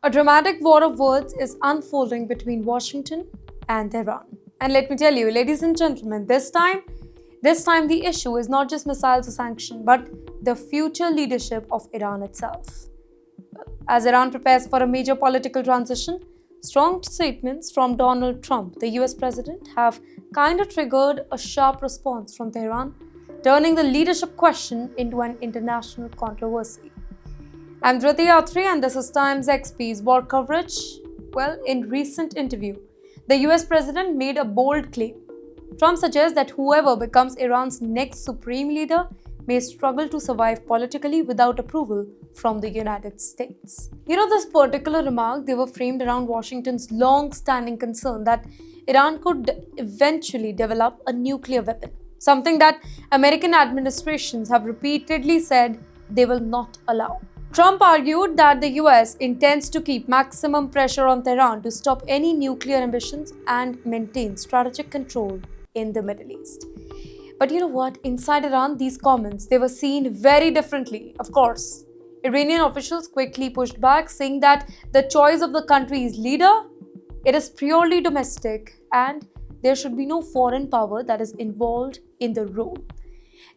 A dramatic war of words is unfolding between Washington and Tehran. And let me tell you, ladies and gentlemen, this time the issue is not just missiles or sanctions, but the future leadership of Iran itself. As Iran prepares for a major political transition, strong statements from Donald Trump, the US president, have kind of triggered a sharp response from Tehran, turning the leadership question into an international controversy. I'm Dhriti Yatri and this is TimesXP's war coverage. Well, in recent interview, the US president made a bold claim. Trump suggests that whoever becomes Iran's next supreme leader may struggle to survive politically without approval from the United States. This particular remark, they were framed around Washington's long-standing concern that Iran could eventually develop a nuclear weapon, something that American administrations have repeatedly said they will not allow. Trump argued that the US intends to keep maximum pressure on Tehran to stop any nuclear ambitions and maintain strategic control in the Middle East. But you know what? Inside Iran, these comments, they were seen very differently. Of course, Iranian officials quickly pushed back, saying that the choice of the country's leader, it is purely domestic and there should be no foreign power that is involved in the role.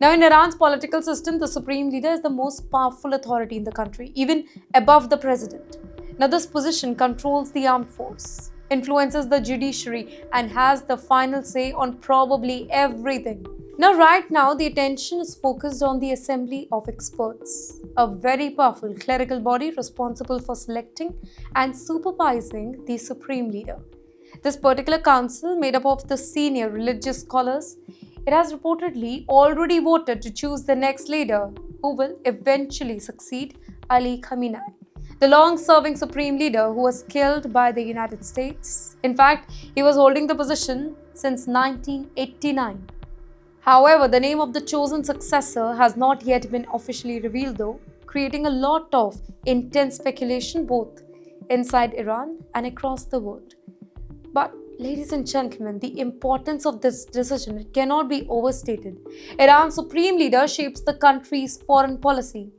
Now, in Iran's political system, the supreme leader is the most powerful authority in the country, even above the president. Now, this position controls the armed force, influences the judiciary, and has the final say on probably everything. Now, right now, the attention is focused on the Assembly of Experts, a very powerful clerical body responsible for selecting and supervising the supreme leader. This particular council, made up of the senior religious scholars, it has reportedly already voted to choose the next leader who will eventually succeed Ali Khamenei, the long-serving supreme leader who was killed by the United States. In fact, he was holding the position since 1989. However, the name of the chosen successor has not yet been officially revealed though, creating a lot of intense speculation both inside Iran and across the world. But ladies and gentlemen, the importance of this decision cannot be overstated. Iran's supreme leader shapes the country's foreign policy,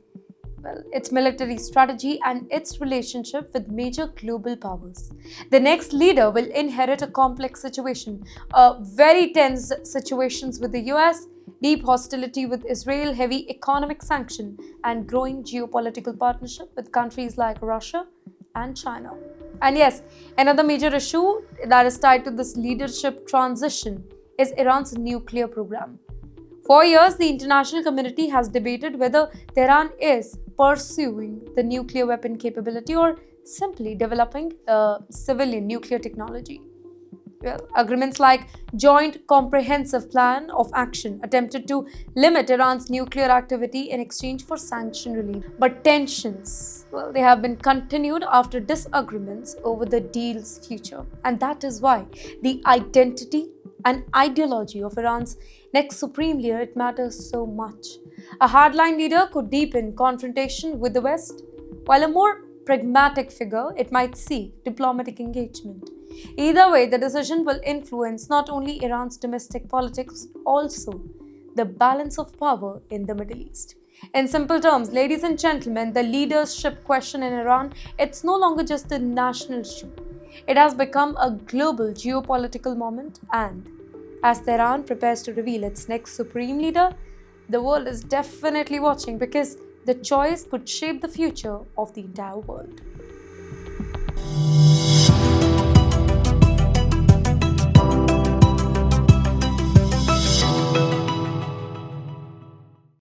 its military strategy and its relationship with major global powers. The next leader will inherit a complex situation, very tense situations with the US, deep hostility with Israel, heavy economic sanction, and growing geopolitical partnership with countries like Russia and China. And yes, another major issue that is tied to this leadership transition is Iran's nuclear program. For years, the international community has debated whether Tehran is pursuing the nuclear weapon capability or simply developing civilian nuclear technology. Agreements like Joint Comprehensive Plan of Action attempted to limit Iran's nuclear activity in exchange for sanction relief. But tensions, they have been continued after disagreements over the deal's future. And that is why the identity and ideology of Iran's next supreme leader, it matters so much. A hardline leader could deepen confrontation with the West, while a more pragmatic figure, it might seek diplomatic engagement. Either way, the decision will influence not only Iran's domestic politics, but also the balance of power in the Middle East. In simple terms, ladies and gentlemen, the leadership question in Iran, it's no longer just a national issue. It has become a global geopolitical moment, and as Tehran prepares to reveal its next supreme leader, the world is definitely watching because the choice could shape the future of the entire world.